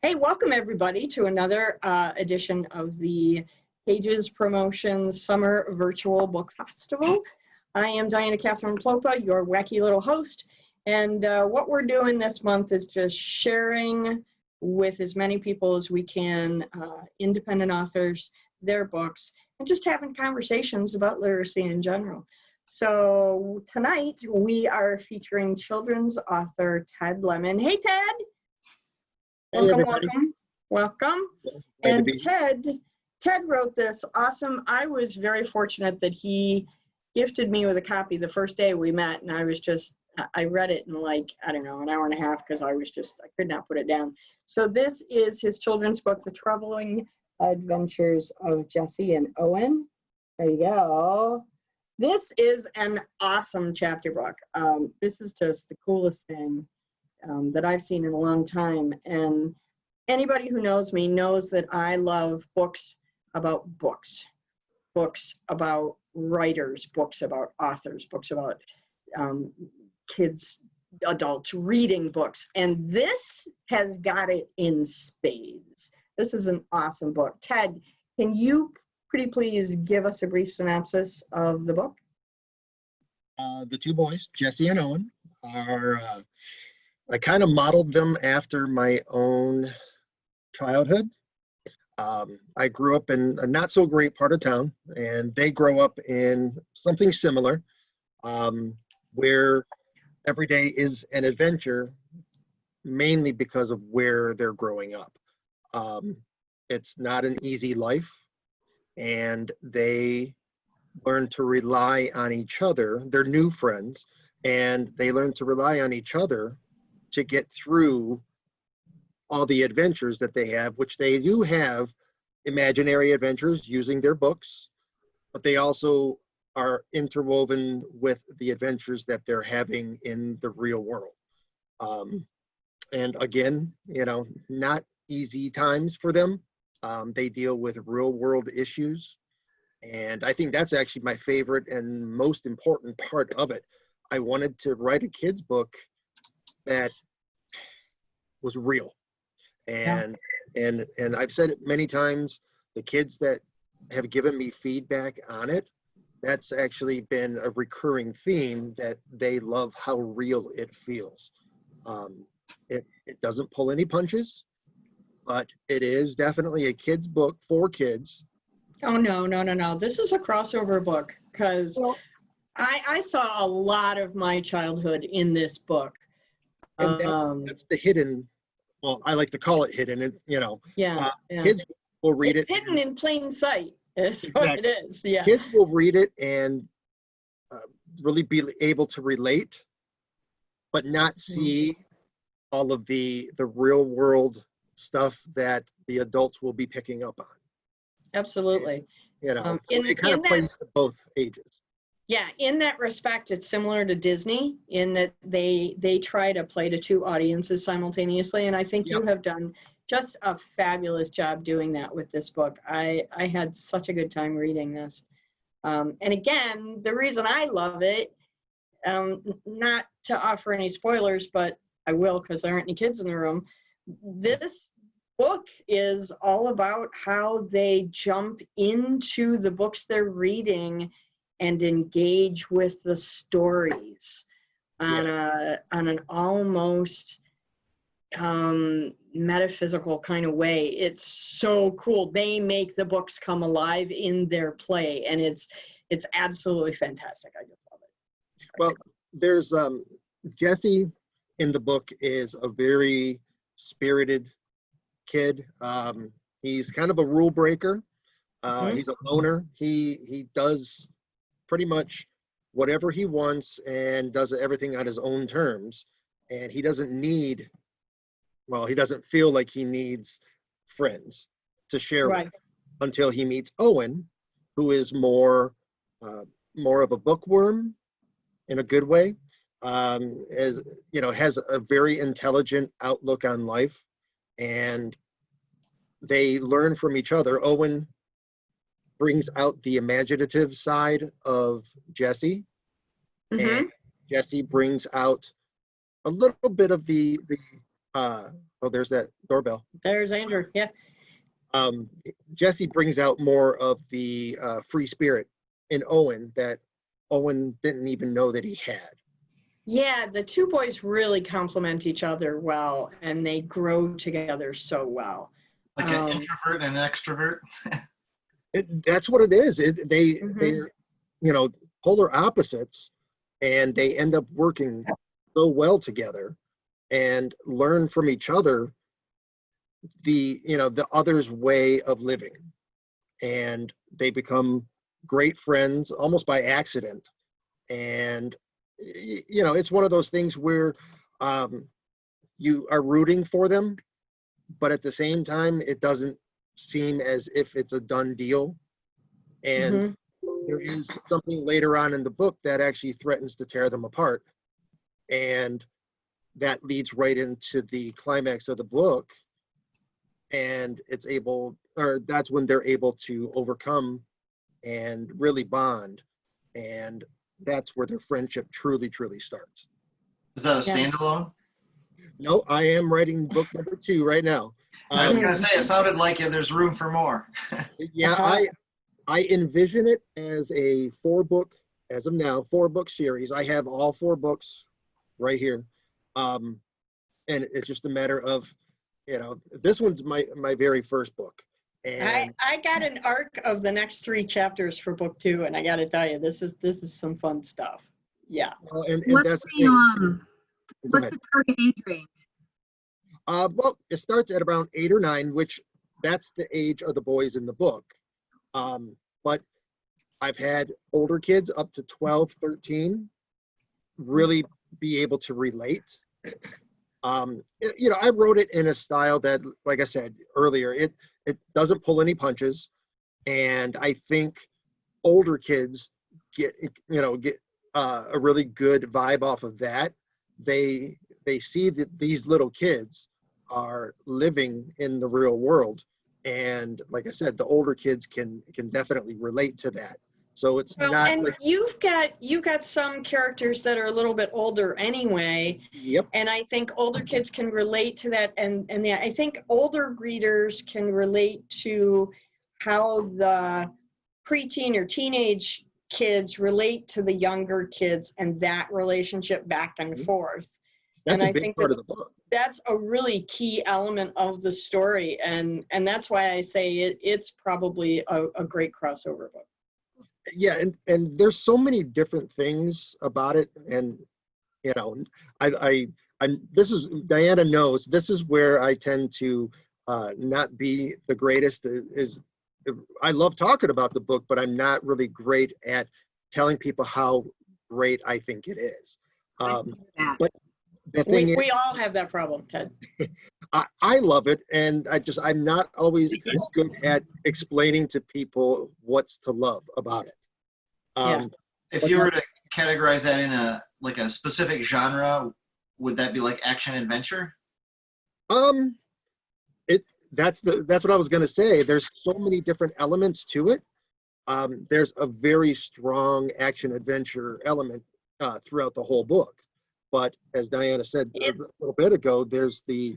Hey, welcome everybody to another edition of the Pages Promotions Summer Virtual Book Festival. I am Diana Catherine Plopa, your wacky little host, and what we're doing this month is just sharing with as many people as we can, independent authors, their books, and just having conversations about literacy in general. So tonight we are featuring children's author Ted Lemon. Hey, Ted. Welcome. And Ted wrote this awesome. I was very fortunate that he gifted me with a copy the first day we met, and I read it in like, I don't know, an hour and a half because I could not put it down. So this is his children's book, The Troubling Adventures of Jessie and Owen. There you go. This is an awesome chapter book. This is just the coolest thing that I've seen in a long time. And anybody who knows me knows that I love books about books about writers, books about authors, books about kids, adults reading books. And this has got it in spades. This is an awesome book. Ted, can you pretty please give us a brief synopsis of the book? The two boys, Jessie and Owen, are I kind of modeled them after my own childhood. I grew up in a not so great part of town, and they grow up in something similar, where every day is an adventure, mainly because of where they're growing up. It's not an easy life, and they learn to rely on each other. They're new friends, and they learn to rely on each other to get through all the adventures that they have, which they do have imaginary adventures using their books, but they also are interwoven with the adventures that they're having in the real world. And again, not easy times for them. They deal with real world issues. And I think that's actually my favorite and most important part of it. I wanted to write a kid's book that was real. And I've said it many times, the kids that have given me feedback on it, that's actually been a recurring theme, that they love how real it feels. It doesn't pull any punches, but it is definitely a kid's book for kids. Oh, no. This is a crossover book because I saw a lot of my childhood in this book. And that's the hidden, well, I like to call it hidden, kids will read it. Hidden in plain sight is what it is, yeah. Kids will read it and really be able to relate, but not see all of the real world stuff that the adults will be picking up on. Absolutely. So it kind of plays to both ages. Yeah, in that respect, it's similar to Disney in that they try to play to two audiences simultaneously, and I think you have done just a fabulous job doing that with this book. I had such a good time reading this. And again, the reason I love it, not to offer any spoilers, but I will because there aren't any kids in the room, this book is all about how they jump into the books they're reading and engage with the stories on an almost metaphysical kind of way. It's so cool. They make the books come alive in their play, and it's absolutely fantastic. I just love it. Well, there's Jessie in the book is a very spirited kid. He's kind of a rule breaker. He's a loner. He does pretty much whatever he wants and does everything on his own terms. And he doesn't feel like he needs friends to share with until he meets Owen, who is more of a bookworm in a good way, has a very intelligent outlook on life, and they learn from each other. Owen brings out the imaginative side of Jessie, and Jessie brings out a little bit of the Oh, there's that doorbell. There's Andrew. Yeah. Jesse brings out more of the free spirit in Owen that Owen didn't even know that he had. Yeah, the two boys really complement each other well, and they grow together so well. Like an introvert and an extrovert. That's what it is. They're, polar opposites, and they end up working so well together and learn from each other the other's way of living, and they become great friends almost by accident. And it's one of those things where you are rooting for them, but at the same time it doesn't seem as if it's a done deal. And there is something later on in the book that actually threatens to tear them apart, and that leads right into the climax of the book. And that's when they're able to overcome and really bond. And that's where their friendship truly, truly starts. Is that a standalone? No, I am writing book number 2 right now. I was gonna say, it sounded like there's room for more. Yeah, I envision it as a 4-book, as of now, 4-book series. I have all 4 books right here. And it's just a matter of, this one's my very first book. And I got an arc of the next 3 chapters for book 2, and I got to tell you, this is some fun stuff. Yeah. well, and What's that's what's the target age range? well, it starts at around 8 or 9, which that's the age of the boys in the book. But I've had older kids up to 12, 13 really be able to relate. I wrote it in a style that, like I said earlier, it doesn't pull any punches, and I think older kids get a really good vibe off of that. They see that these little kids are living in the real world, and like I said, the older kids can definitely relate to that. So it's not and like, you've got some characters that are a little bit older anyway. Yep. And I think older kids can relate to that, and I think older readers can relate to how the preteen or teenage kids relate to the younger kids and that relationship back and forth. That's and a I big think part that of the book. that's a really key element of the story, and that's why I say it's probably a great crossover book. Yeah, and there's so many different things about it, and I this is, Diana knows, this is where I tend to not be the greatest. I love talking about the book, but I'm not really great at telling people how great I think it is. But the thing is, We all have that problem, Ted. I love it, and I'm not always good at explaining to people what's to love about it. Yeah. If you were to categorize that in a specific genre, would that be like action adventure? That's what I was gonna say. There's so many different elements to it. There's a very strong action adventure element throughout the whole book. But as Diana said a little bit ago, there's the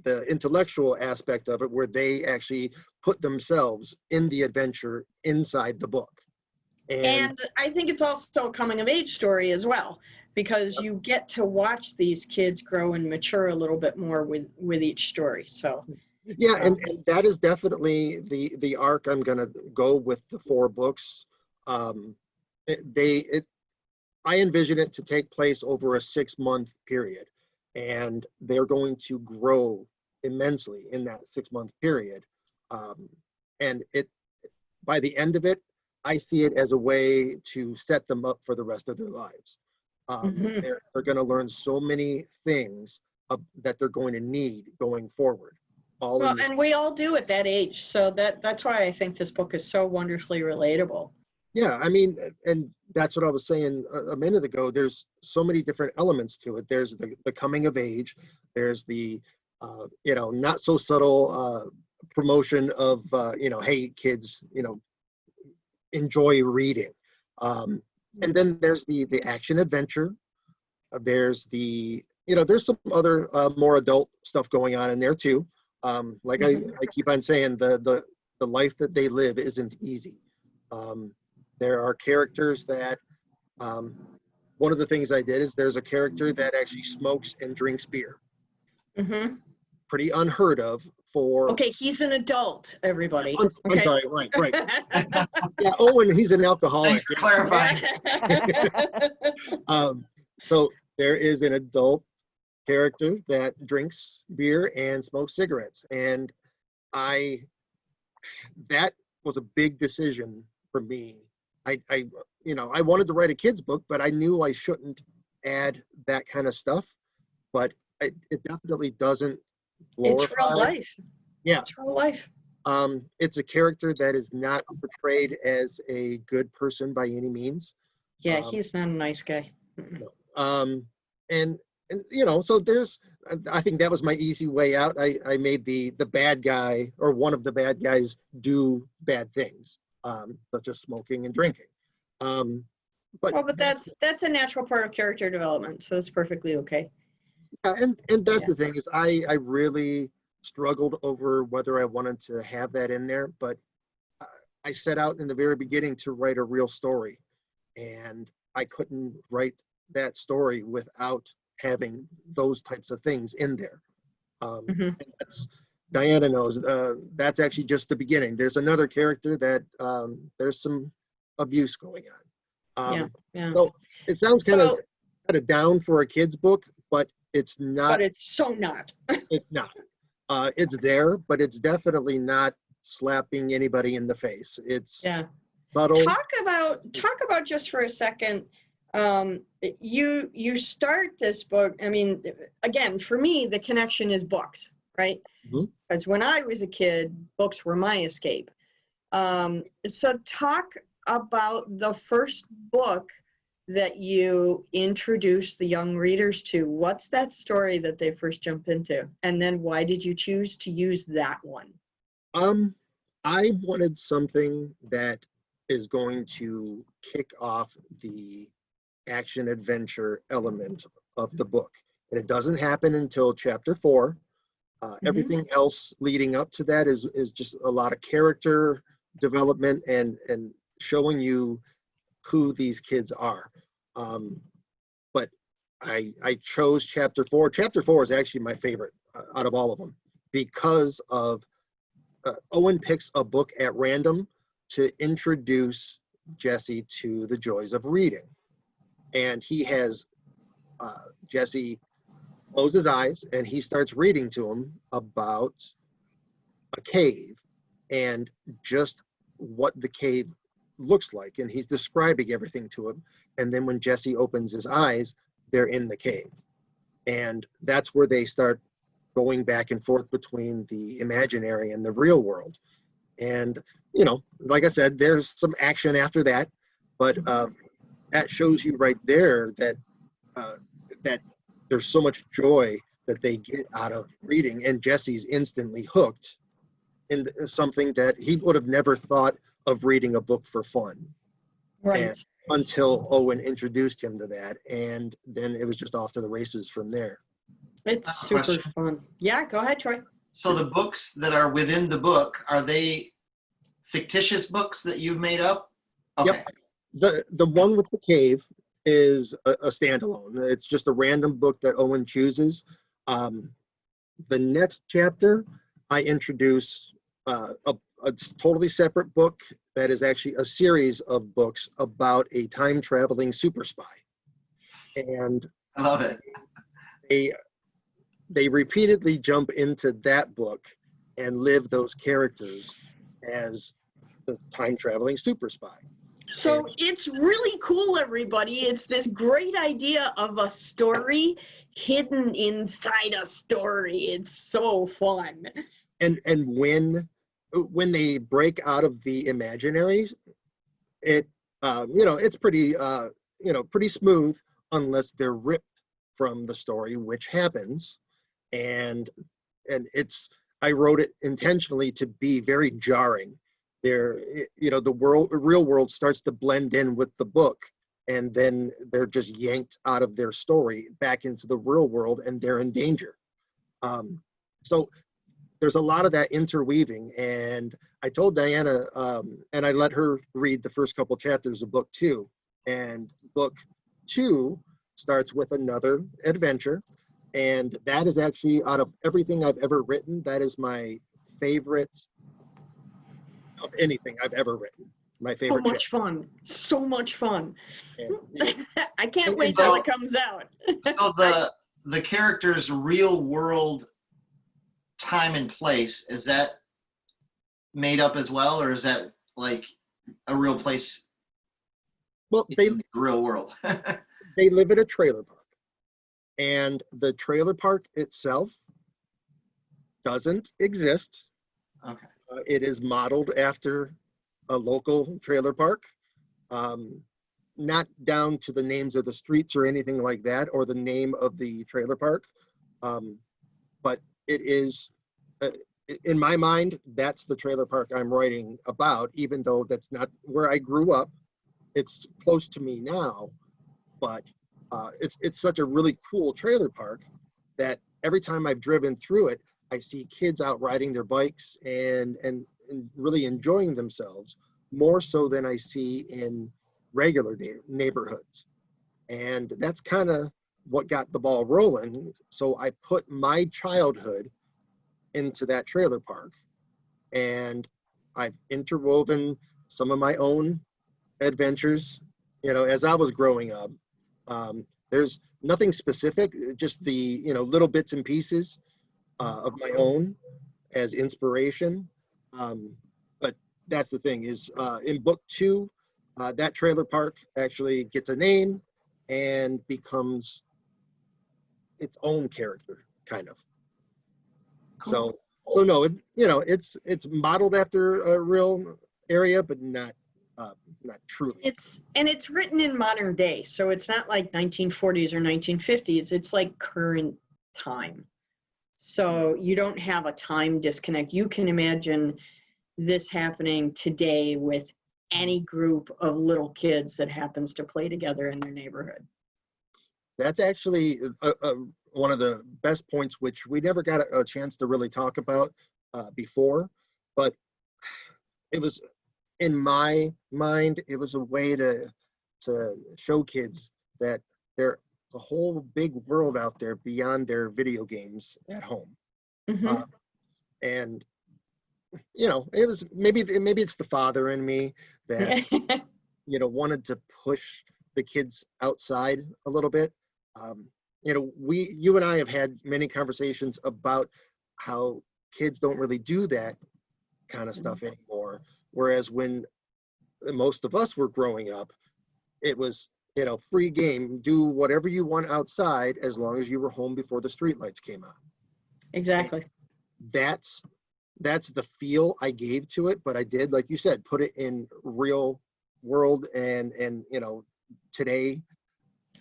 intellectual aspect of it, where they actually put themselves in the adventure inside the book. And I think it's also a coming of age story as well, because you get to watch these kids grow and mature a little bit more with each story. So yeah, and that is definitely the arc I'm gonna go with the 4 books. I envision it to take place over a 6-month period, and they're going to grow immensely in that 6-month period. And by the end of it, I see it as a way to set them up for the rest of their lives. They're going to learn so many things that they're going to need going forward. And we all do at that age. So that's why I think this book is so wonderfully relatable. Yeah, I mean, and that's what I was saying a minute ago. There's so many different elements to it. There's the coming of age. There's the, not so subtle promotion of, hey, kids, enjoy reading. And then there's the action adventure. There's the, there's some other more adult stuff going on in there too. Like I keep on saying, the life that they live isn't easy. There are characters that, one of the things I did is there's a character that actually smokes and drinks beer. Mm-hmm. Pretty unheard of for. Okay, he's an adult, everybody. I'm sorry, right. Yeah, Owen, he's an alcoholic. Thanks for clarifying. So there is an adult character that drinks beer and smokes cigarettes, and that was a big decision for me. I wanted to write a kid's book, but I knew I shouldn't add that kind of stuff. But it definitely doesn't glorify. It's real life. Yeah. It's real life. It's a character that is not portrayed as a good person by any means. Yeah, he's not a nice guy. And so I think that was my easy way out. I made the bad guy, or one of the bad guys, do bad things, such as smoking and drinking. But that's a natural part of character development, so it's perfectly okay. And that's the thing, is I really struggled over whether I wanted to have that in there, but I set out in the very beginning to write a real story, and I couldn't write that story without having those types of things in there. And Diana knows, that's actually just the beginning. There's another character that there's some abuse going on. So it sounds kind of down for a kid's book, but it's not. But it's so not. It's not. It's there, but it's definitely not slapping anybody in the face. It's subtle. Talk about just for a second. You start this book. I mean, again, for me, the connection is books, right? Because when I was a kid, books were my escape. So talk about the first book that you introduce the young readers to. What's that story that they first jump into? And then why did you choose to use that one? I wanted something that is going to kick off the action adventure element of the book. And it doesn't happen until chapter 4. Everything else leading up to that is just a lot of character development and showing you who these kids are. But I chose chapter 4. Chapter 4 is actually my favorite out of all of them, because of Owen picks a book at random to introduce Jesse to the joys of reading. And he has Jesse close his eyes and he starts reading to him about a cave and just what the cave looks like. And he's describing everything to him. And then when Jesse opens his eyes, they're in the cave. And that's where they start going back and forth between the imaginary and the real world. And, like I said, there's some action after that, but that shows you right there that that there's so much joy that they get out of reading, and Jesse's instantly hooked in something that he would have never thought of reading a book for fun. Right. Until Owen introduced him to that, and then it was just off to the races from there. It's super fun. Yeah, go ahead, Troy. So the books that are within the book, are they fictitious books that you've made up? Okay. Yep. The one with the cave is a standalone. It's just a random book that Owen chooses. The next chapter, I introduce a totally separate book that is actually a series of books about a time-traveling super spy. And I love it. They repeatedly jump into that book and live those characters as the time-traveling super spy. So it's really cool, everybody. It's this great idea of a story hidden inside a story. It's so fun. And when they break out of the imaginary, it's pretty pretty smooth unless they're ripped from the story, which happens. And I wrote it intentionally to be very jarring. The real world starts to blend in with the book, and then they're just yanked out of their story back into the real world, and they're in danger. So there's a lot of that interweaving, and I told Diana, and I let her read the first couple chapters of book 2, and book 2 starts with another adventure, and that is actually, out of everything I've ever written, that is my favorite of anything I've ever written. My So favorite much fun. So much fun. And, I can't And- wait and till so- it comes out. So the character's real world time and place, is that made up as well, or is that like a real place well, in the real world? they live at a trailer park, and the trailer park itself doesn't exist. Okay. It is modeled after a local trailer park, not down to the names of the streets or anything like that, or the name of the trailer park, but it is, in my mind, that's the trailer park I'm writing about, even though that's not where I grew up. It's close to me now, but it's such a really cool trailer park that every time I've driven through it, I see kids out riding their bikes and really enjoying themselves, more so than I see in regular neighborhoods. And that's kind of what got the ball rolling. So I put my childhood into that trailer park, and I've interwoven some of my own adventures, as I was growing up. There's nothing specific, just the, little bits and pieces of my own as inspiration. But that's the thing is, in book 2, that trailer park actually gets a name and becomes its own character, kind of. Cool. So no, it's modeled after a real area, but not truly. It's written in modern day, so it's not like 1940s or 1950s. It's like current time. So you don't have a time disconnect. You can imagine this happening today with any group of little kids that happens to play together in their neighborhood. That's actually one of the best points, which we never got a chance to really talk about before, but it was, in my mind, it was a way to show kids that there's a whole big world out there beyond their video games at home. Mhm. And it was maybe it's the father in me that wanted to push the kids outside a little bit. You and I have had many conversations about how kids don't really do that kind of stuff anymore. Whereas when most of us were growing up, it was, free game, do whatever you want outside as long as you were home before the streetlights came on. Exactly. That's the feel I gave to it, but I did, like you said, put it in real world and today.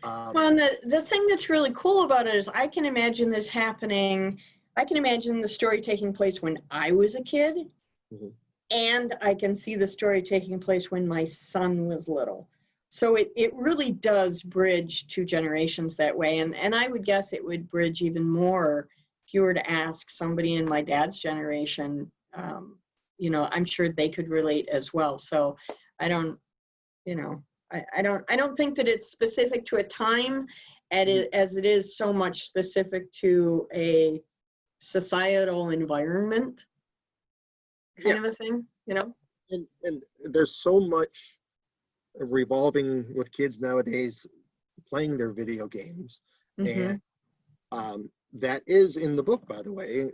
Well, and the thing that's really cool about it is I can imagine this happening. I can imagine the story taking place when I was a kid, Mhm. and I can see the story taking place when my son was little. So it really does bridge 2 generations that way. And I would guess it would bridge even more if you were to ask somebody in my dad's generation. I'm sure they could relate as well. So I don't think that it's specific to a time as it is so much specific to a societal environment kind of a thing, And there's so much revolving with kids nowadays playing their video games. Mhm. And that is in the book, by the way,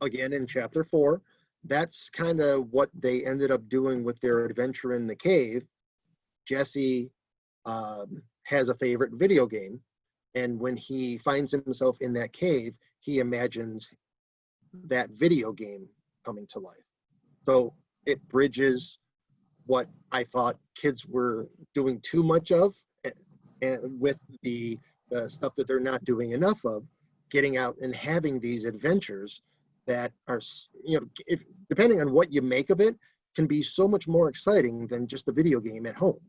again in chapter 4. That's kind of what they ended up doing with their adventure in the cave. Jesse has a favorite video game, and when he finds himself in that cave, he imagines that video game coming to life. So it bridges what I thought kids were doing too much of, and with the stuff that they're not doing enough of, getting out and having these adventures that are, if depending on what you make of it, can be so much more exciting than just a video game at home.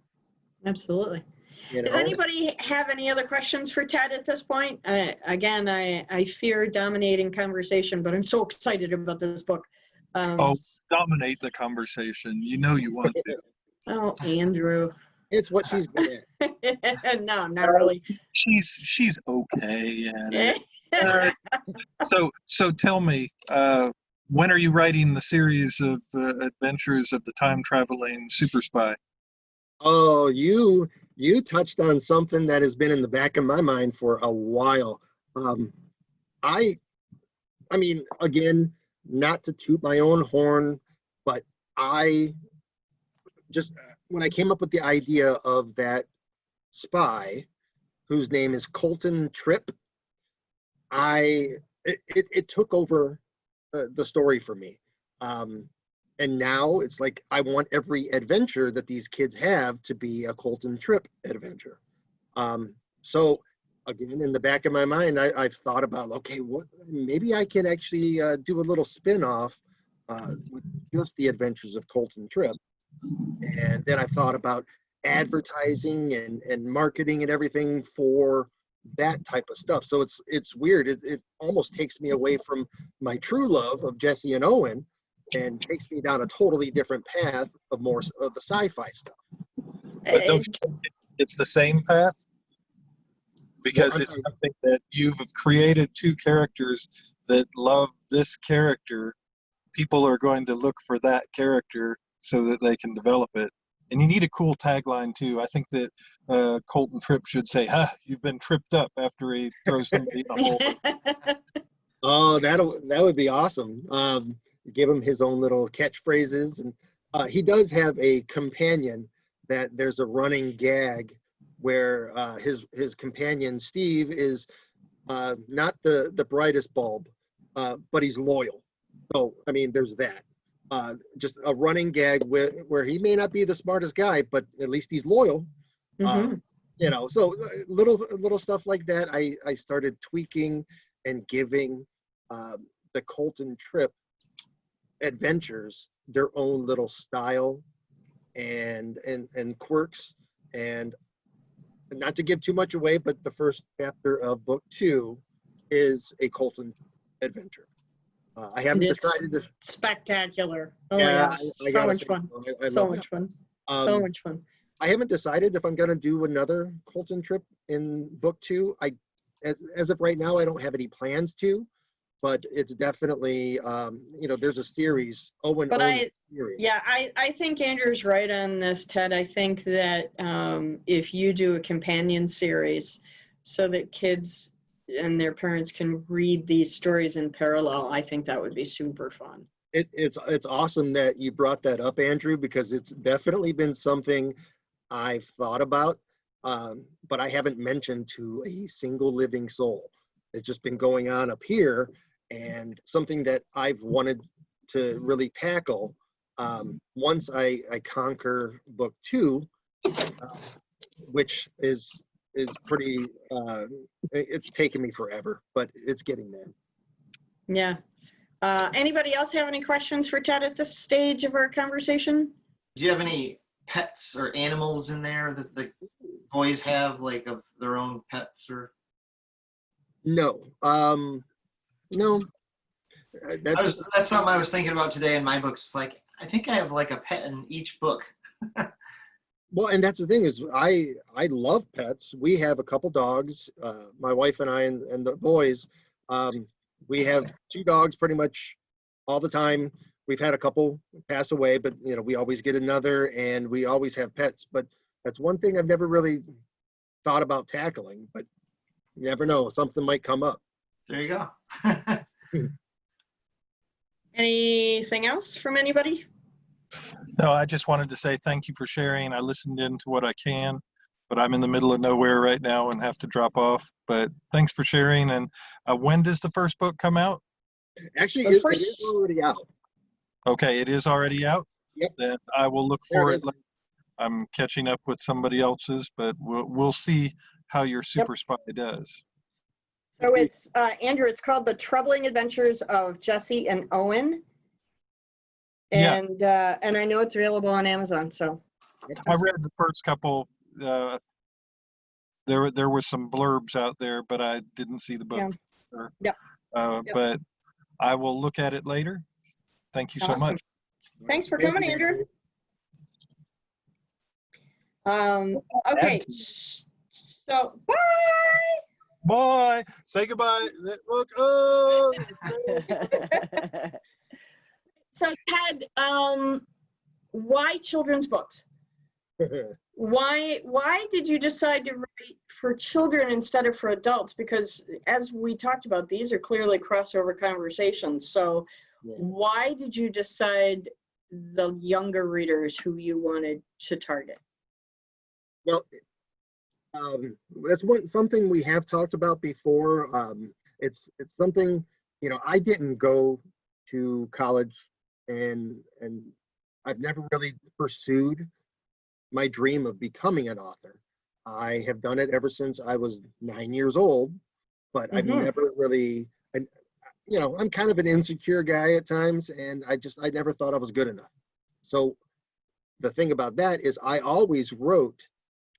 Absolutely. You Does know? anybody have any other questions for Ted at this point? Again, I fear dominating conversation, but I'm so excited about this book. Oh, dominate the conversation. You know you want to. Oh, Andrew. It's what she's good at. No, not really. She's okay at it. So tell me, when are you writing the series of adventures of the time traveling super spy? Oh, you touched on something that has been in the back of my mind for a while. I mean, again, not to toot my own horn, but I just, when I came up with the idea of that spy whose name is Colton Tripp, it took over the story for me. And now it's like I want every adventure that these kids have to be a Colton Tripp adventure. So again, in the back of my mind, I've thought about, okay, maybe I can actually do a little spin-off with just the adventures of Colton Tripp. And then I thought about advertising and marketing and everything for that type of stuff. So it's weird. It almost takes me away from my true love of Jesse and Owen and takes me down a totally different path of more of the sci-fi stuff. But don't you think it's the same path? Because Well, it's something that you've created two characters that love this character. People are going to look for that character so that they can develop it. And you need a cool tagline too. I think that Colton Tripp should say, you've been tripped up, after he throws somebody in the hole. Oh, that would be awesome. Give him his own little catchphrases. And he does have a companion that there's a running gag where his companion, Steve, is not the brightest bulb, but he's loyal. So, I mean, there's that. Just a running gag where he may not be the smartest guy, but at least he's loyal. You know, so little stuff like that. I started tweaking and giving the Colton Tripp adventures their own little style and quirks. And not to give too much away, but the first chapter of book 2 is a Colton adventure. I haven't decided to. Spectacular. Oh Yeah, my gosh. I So gotta much say, fun. I So love much it. fun. So much fun. I haven't decided if I'm going to do another Colton Tripp in book 2. As of right now, I don't have any plans to, but it's definitely, you know, there's a series, Owen series. Yeah, I think Andrew's right on this, Ted. I think that if you do a companion series so that kids and their parents can read these stories in parallel, I think that would be super fun. It's awesome that you brought that up, Andrew, because it's definitely been something I've thought about, but I haven't mentioned to a single living soul. It's just been going on up here, and something that I've wanted to really tackle once I conquer book 2, which is pretty, it's taken me forever, but it's getting there. Yeah. Anybody else have any questions for Ted at this stage of our conversation? Do you have any pets or animals in there that the boys have, like of their own pets or? No, no. That's something I was thinking about today in my books. It's like, I think I have like a pet in each book. Well, and that's the thing is I love pets. We have a couple dogs, my wife and I and the boys. We have 2 dogs pretty much all the time. We've had a couple pass away, but you know, we always get another, and we always have pets. But that's one thing I've never really thought about tackling, but you never know, something might come up. There you go. Anything else from anybody? No, I just wanted to say thank you for sharing. I listened into what I can, but I'm in the middle of nowhere right now and have to drop off. But thanks for sharing. And when does the first book come out? Actually, The it first- is already out. Okay, it is already out? Yep. Then I will look There for it it. I'm catching up with somebody else's, but we'll see how your super spy does. So it's, Andrew, it's called The Troubling Adventures of Jesse and Owen. Yeah. And I know it's available on Amazon, so. I read the first couple there were some blurbs out there, but I didn't see the book. Yeah. Sure. Yep. Yep. But I will look at it later. Thank you so Awesome. much. Thanks for Thank coming, you, Andrew. Okay, so bye. Bye. Say goodbye. Look. Oh. So Ted, why children's books? Why did you decide to write for children instead of for adults? Because as we talked about, these are clearly crossover conversations. So Yeah. why did you decide the younger readers who you wanted to target? Well, that's something we have talked about before. It's something, you know, I didn't go to college, and I've never really pursued my dream of becoming an author. I have done it ever since I was 9 years old, but I've never really, you know, I'm kind of an insecure guy at times, and I never thought I was good enough. So the thing about that is I always wrote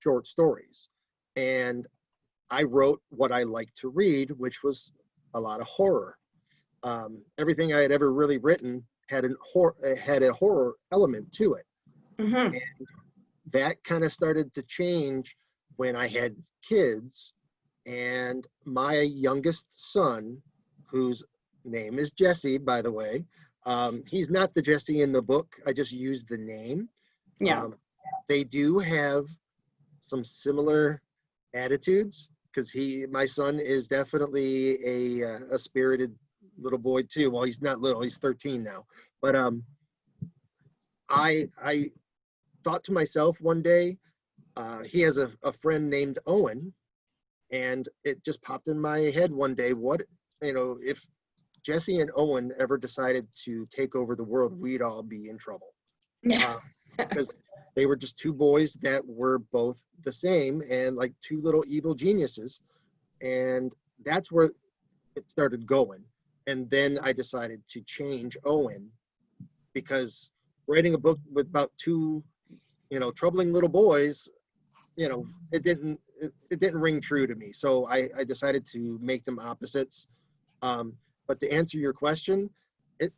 short stories, and I wrote what I liked to read, which was a lot of horror. Everything I had ever really written had a horror element to it. And that kind of started to change when I had kids, and my youngest son, whose name is Jesse, by the way, he's not the Jesse in the book. I just used the name. Yeah. They do have some similar attitudes, because my son is definitely a spirited little boy too. Well, he's not little, he's 13 now. But I thought to myself one day, he has a friend named Owen, and it just popped in my head one day, what, you know, if Jesse and Owen ever decided to take over the world, we'd all be in trouble. Yeah. Because they were just two boys that were both the same, and like two little evil geniuses. And that's where it started going. And then I decided to change Owen, because writing a book with about two, you know, troubling little boys, you know, it didn't ring true to me. So I decided to make them opposites. But to answer your question, it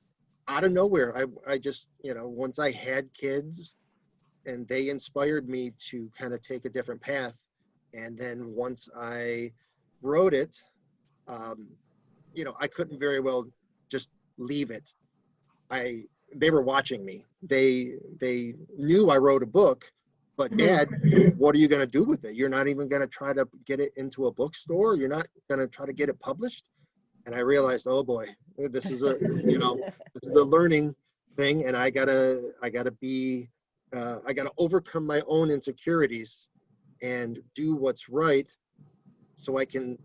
out of nowhere, I just, you know, once I had kids, and they inspired me to kind of take a different path. And then once I wrote it, you know, I couldn't very well just leave it. They were watching me. They knew I wrote a book, but Dad, what are you going to do with it? You're not even going to try to get it into a bookstore. You're not going to try to get it published. And I realized, oh boy, this is a, you know, this is a learning thing, and I gotta overcome my own insecurities and do what's right, so I can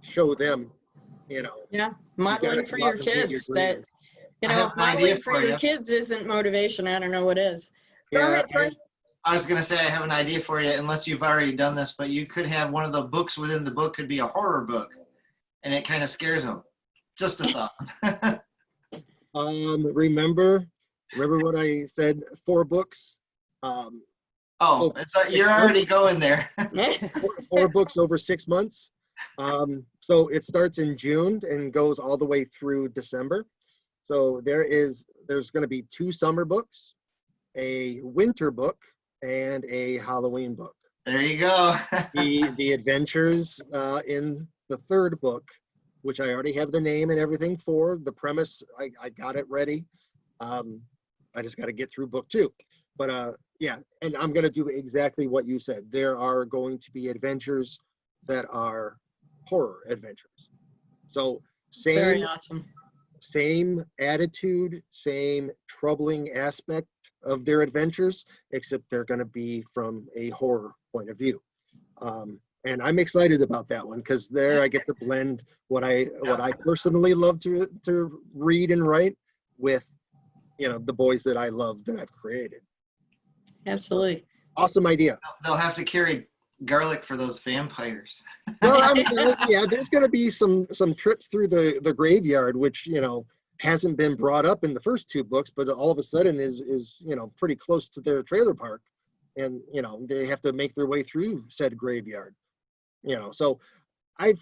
show them, you know. Yeah. Modeling for your kids. That, you I know, have if an idea modeling for for your you. kids isn't motivation, I don't know what is. Go Yeah, ahead, Fred. I was gonna say I have an idea for you, unless you've already done this, but you could have one of the books within the book could be a horror book, and it kind of scares them. Just a thought. Remember what I said? 4 books. Oh, you're already going there. 4 books over 6 months. So it starts in June and goes all the way through December. So there's going to be 2 summer books, a winter book, and a Halloween book. There you go. The adventures in the 3rd book, which I already have the name and everything for. The premise, I got it ready. I just got to get through book 2. But yeah, and I'm going to do exactly what you said. There are going to be adventures that are horror adventures. So Very awesome. same attitude, same troubling aspect of their adventures, except they're going to be from a horror point of view. And I'm excited about that one, because there I get to blend what I personally love to read and write with, you know, the boys that I love that I've created. Absolutely. Awesome idea. They'll have to carry garlic for those vampires. Well, yeah, there's going to be some trips through the graveyard, which, you know, hasn't been brought up in the first 2 books, but all of a sudden is you know, pretty close to their trailer park, and you know, they have to make their way through said graveyard. So I've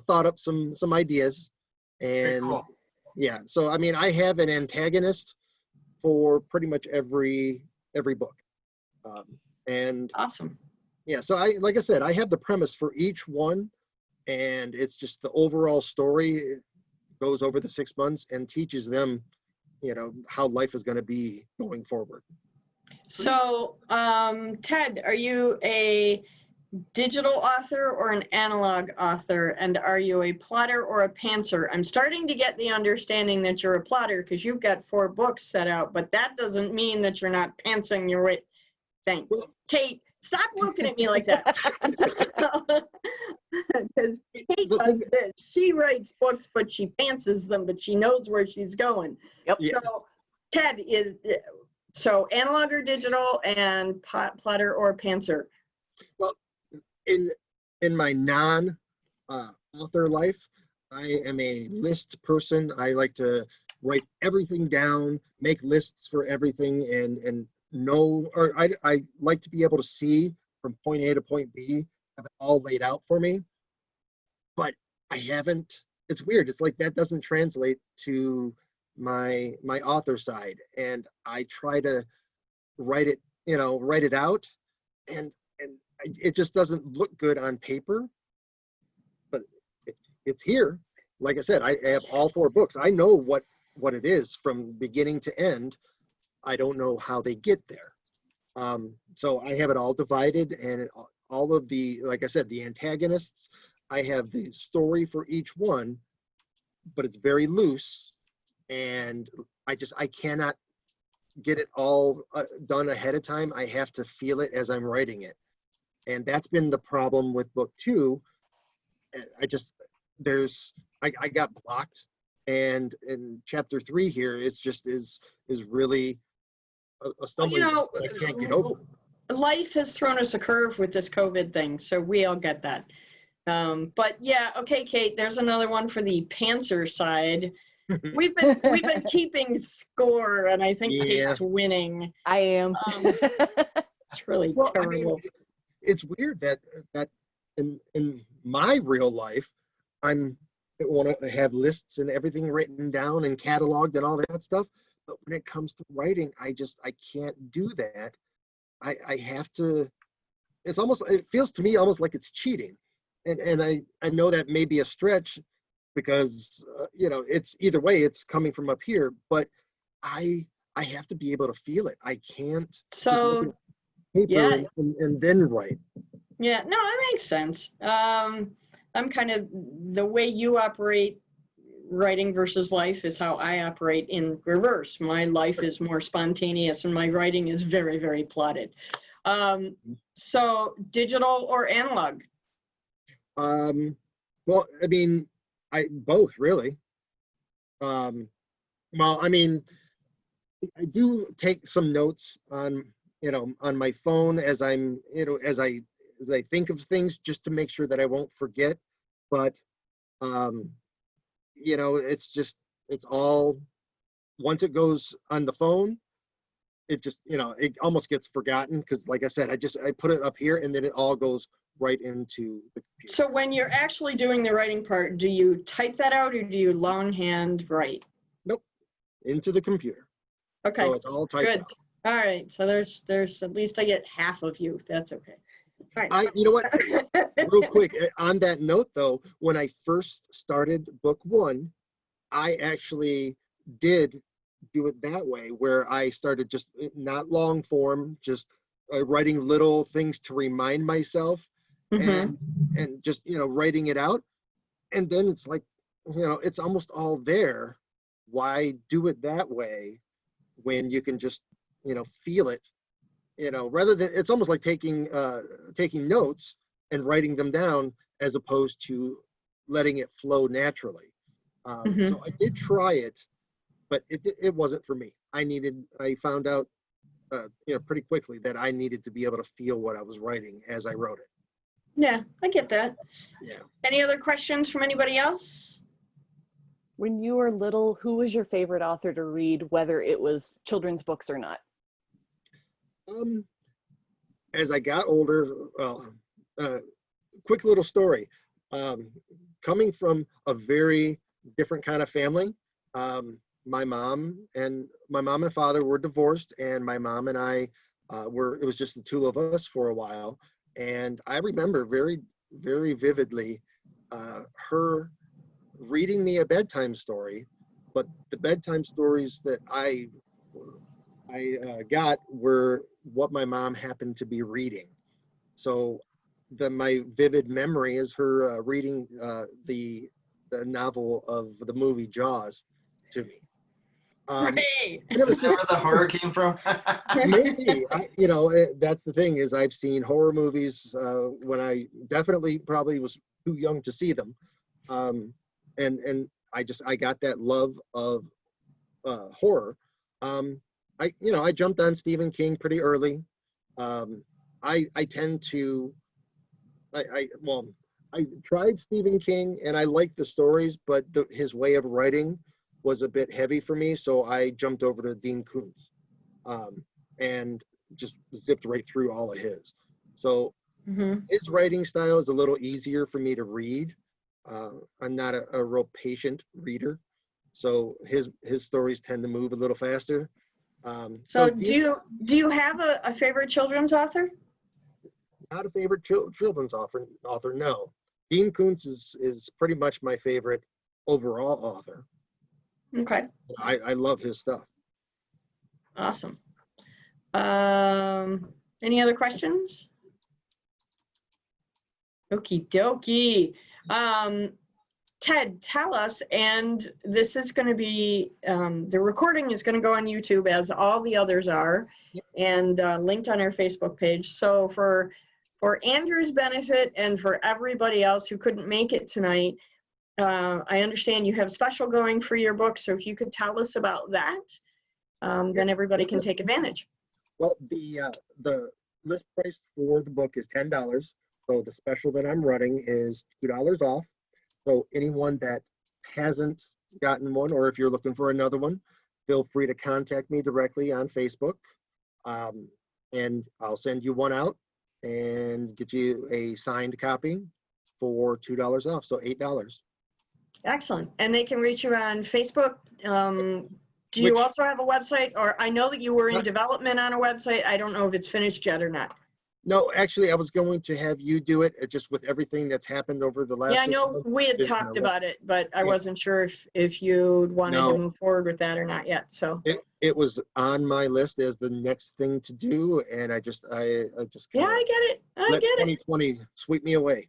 thought up some ideas, Very and cool. yeah. So I mean, I have an antagonist for pretty much every book, and Awesome. yeah. So like I said, I have the premise for each one, and it's just the overall story. It goes over the 6 months and teaches them, how life is going to be going forward. So, Ted, are you a digital author or an analog author? And are you a plotter or a pantser? I'm starting to get the understanding that you're a plotter because you've got 4 books set out, but that doesn't mean that you're not pantsing your way. Thanks. Kate, stop looking at me like that. Because Kate does this. She writes books, but she pantses them, but she knows where she's going. Yep. So Ted is, so analog or digital, and plotter or pantser? Well, in my non author life, I am a list person. I like to write everything down, make lists for everything, and know, or I like to be able to see from point A to point B, have it all laid out for me. But I haven't. It's weird. It's like that doesn't translate to my author side, and I try to write it out, and it just doesn't look good on paper. But it's here. Like I said, I have all 4 books. I know what it is from beginning to end. I don't know how they get there. So I have it all divided, and all of the, like I said, the antagonists, I have the story for each one, but it's very loose, and I cannot get it all done ahead of time. I have to feel it as I'm writing it. And that's been the problem with book 2. I got blocked, and in chapter 3 here, it's just is really a stumbling block I can't get over. Life has thrown us a curve with this COVID thing, so we all get that. But yeah, okay, Kate, there's another one for the pantser side. We've been keeping score, and I think Kate's winning. I am. It's really terrible. I mean, it's weird that in my real life, I want to have lists and everything written down and cataloged and all that stuff. But when it comes to writing, I can't do that. I have to. It feels to me almost like it's cheating, and I know that may be a stretch, because it's either way, it's coming from up here, but I have to be able to feel it. I can't So paper and then write. Yeah, no, that makes sense. I'm kind of, the way you operate writing versus life is how I operate in reverse. My life is more spontaneous, and my writing is very, very plotted. So digital or analog? Well, I mean, both really. Well, I mean, I do take some notes on my phone as I'm as I think of things, just to make sure that I won't forget. But it's all, once it goes on the phone, it just it almost gets forgotten, because like I said, I put it up here, and then it all goes right into the computer. So when you're actually doing the writing part, do you type that out, or do you longhand write? Nope, into the computer. Okay, so it's all typed good. out. All right, so there's at least I get half of you. That's okay. All right. You know what? Real quick, on that note though, when I first started book 1, I actually did do it that way, where I started just not long form, just writing little things to remind myself, and just writing it out, and then it's like it's almost all there. Why do it that way when you can just feel it, rather than, it's almost like taking notes and writing them down, as opposed to letting it flow naturally. So I did try it, but it wasn't for me. I found out pretty quickly that I needed to be able to feel what I was writing as I wrote it. Yeah, I get that. Yeah. Any other questions from anybody else? When you were little, who was your favorite author to read, whether it was children's books or not? As I got older, quick little story. Coming from a very different kind of family, my mom and father were divorced, and my mom and I it was just the two of us for a while. And I remember very, very vividly her reading me a bedtime story, but the bedtime stories that I got were what my mom happened to be reading. So my vivid memory is her reading the novel of the movie Jaws to me. Right. And it was Is that where the horror came from? maybe that's the thing, is I've seen horror movies when I definitely probably was too young to see them, and I got that love of horror. I jumped on Stephen King pretty early. I tend to I tried Stephen King and I liked the stories, but his way of writing was a bit heavy for me, so I jumped over to Dean Koontz and just zipped right through all of his. So his writing style is a little easier for me to read. I'm not a real patient reader, so his stories tend to move a little faster. So do you have a favorite children's author? Not a favorite children's author, no. Dean Koontz is pretty much my favorite overall author. Okay. I love his stuff. Awesome. Any other questions? Okie dokie. Ted, tell us, and this is going to be, the recording is going to go on YouTube as all the others are, and linked on our Facebook page. So for Andrew's benefit and for everybody else who couldn't make it tonight, I understand you have special going for your book, so if you could tell us about that, then everybody can take advantage. Well, the list price for the book is $10. So the special that I'm running is $2 off. So anyone that hasn't gotten one, or if you're looking for another one, feel free to contact me directly on Facebook, and I'll send you one out and get you a signed copy for $2 off, so $8. Excellent. And they can reach you on Facebook. Do you also have a website? Or I know that you were in development on a website. I don't know if it's finished yet or not. No, actually, I was going to have you do it, just with everything that's happened over the last. Yeah, I know we had talked about it, but I wasn't sure if you wanted to move forward with that or not yet. So it was on my list as the next thing to do, and I just yeah, I get it. I let get it. 2020 sweep me away.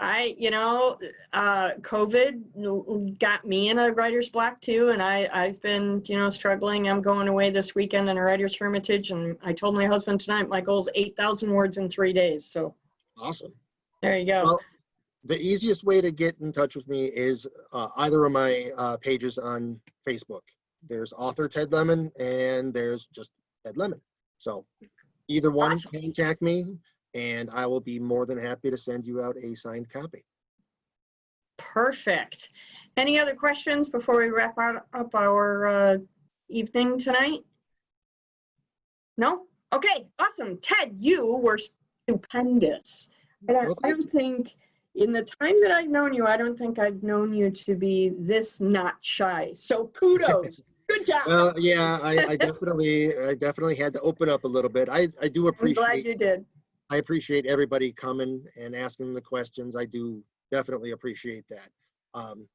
COVID got me in a writer's block too, and I've been, struggling. I'm going away this weekend in a writer's hermitage, and I told my husband tonight my goal is 8,000 words in 3 days. So awesome. There you go. Well, the easiest way to get in touch with me is either of my pages on Facebook. There's author Ted Lemon, and there's just Ted Lemon. So either one, Awesome. Contact me, and I will be more than happy to send you out a signed copy. Perfect. Any other questions before we wrap up our evening tonight? No? Okay, awesome. Ted, you were stupendous. I don't think, in the time that I've known you, I don't think I've known you to be this not shy. So kudos. Good job. Well, yeah, I definitely had to open up a little bit. I do appreciate. I'm glad you did. I appreciate everybody coming and asking the questions. I do definitely appreciate that.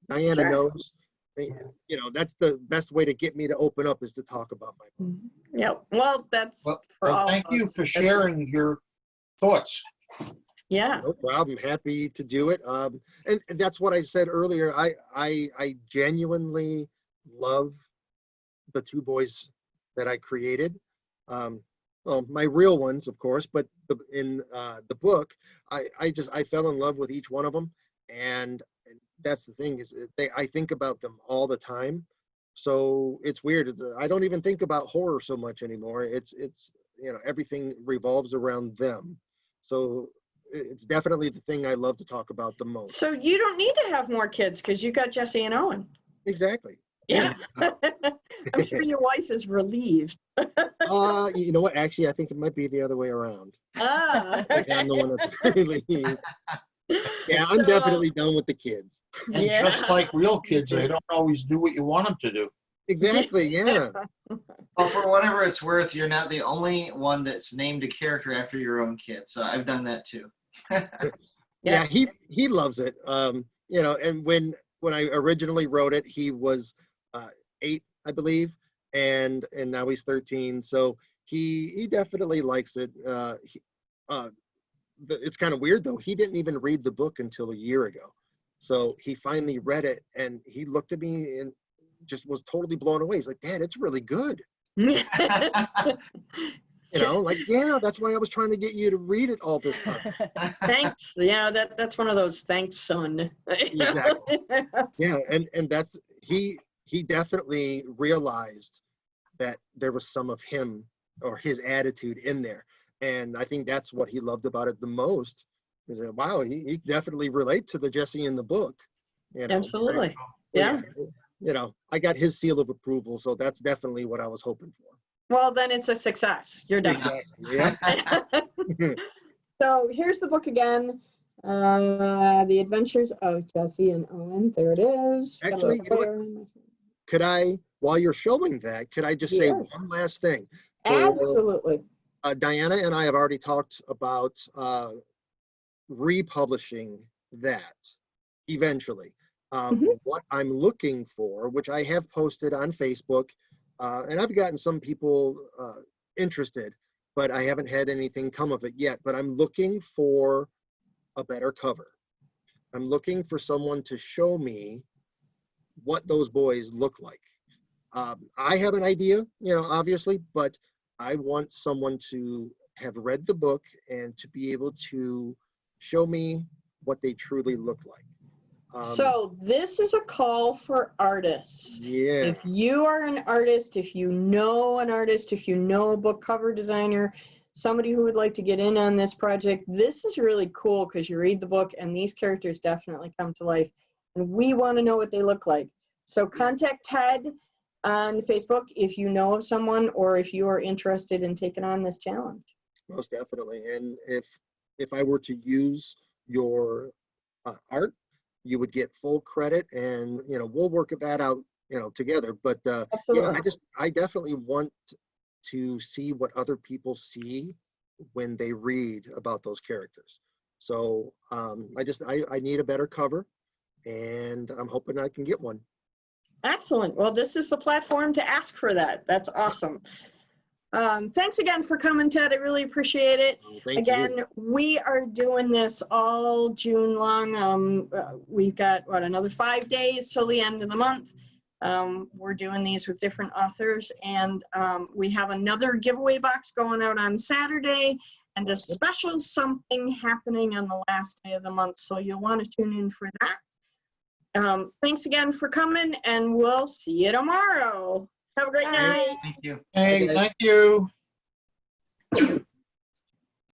Diana knows, that's the best way to get me to open up, is to talk about my book. Yeah, well, that's for all thank of you us. for sharing your thoughts. Yeah. No problem. Happy to do it. And that's what I said earlier. I genuinely love the two boys that I created. Well, my real ones, of course, but in the book, I fell in love with each one of them, and that's the thing, is I think about them all the time. So it's weird. I don't even think about horror so much anymore. It's everything revolves around them. So it's definitely the thing I love to talk about the most. So you don't need to have more kids because you got Jesse and Owen. Exactly. Yeah. I'm sure your wife is relieved. You know what? Actually, I think it might be the other way around. Okay. I'm the one that's relieved. Yeah, I'm So, definitely done with the kids. And yeah. just like real kids, they don't always do what you want them to do. Exactly, yeah. Well, for whatever it's worth, you're not the only one that's named a character after your own kid. So I've done that too. Yeah, he loves it. You know, and when I originally wrote it, he was 8, I believe, and now he's 13. So he definitely likes it. It's kind of weird though. He didn't even read the book until a year ago. So he finally read it, and he looked at me and just was totally blown away. He's like, "Dad, it's really good." You know, like, yeah, that's why I was trying to get you to read it all this time. Thanks. Yeah, that's one of those thanks, son. Exactly. Yeah, and that's he definitely realized that there was some of him or his attitude in there. And I think that's what he loved about it the most. Is that, wow, he definitely relate to the Jesse in the book. You know. Absolutely. So, Yeah. you know, I got his seal of approval, so that's definitely what I was hoping for. Well, then it's a success. You're done. Exactly. Yeah. So here's the book again. The Adventures of Jesse and Owen. There it is. Got a Actually, little you know what? player in my- Could I, while you're showing that, could I just say Yes. one last thing? So, Absolutely. Diana and I have already talked about republishing that eventually. What I'm looking for, which I have posted on Facebook, and I've gotten some people interested, but I haven't had anything come of it yet. But I'm looking for a better cover. I'm looking for someone to show me what those boys look like. I have an idea, you know, obviously, but I want someone to have read the book and to be able to show me what they truly look like. So this is a call for artists. Yeah, If you are an artist, if you know an artist, if you know a book cover designer, somebody who would like to get in on this project, this is really cool because you read the book and these characters definitely come to life. And we want to know what they look like. So contact Ted on Facebook if you know of someone or if you are interested in taking on this challenge. most definitely. And if I were to use your art, you would get full credit, and you know we'll work that out, you know, together. But yeah, Absolutely. I definitely want to see what other people see when they read about those characters. So I need a better cover, and I'm hoping I can get one. Excellent. Well, this is the platform to ask for that. That's awesome. Thanks again for coming, Ted. I really appreciate it. Thank you. Again, we are doing this all June long. We've got, another 5 days till the end of the month. We're doing these with different authors, and we have another giveaway box going out on Saturday and a special something happening on the last day of the month, so you'll want to tune in for that. Thanks again for coming, and we'll see you tomorrow. Have a great night. Thank you. Hey, Okay. thank you.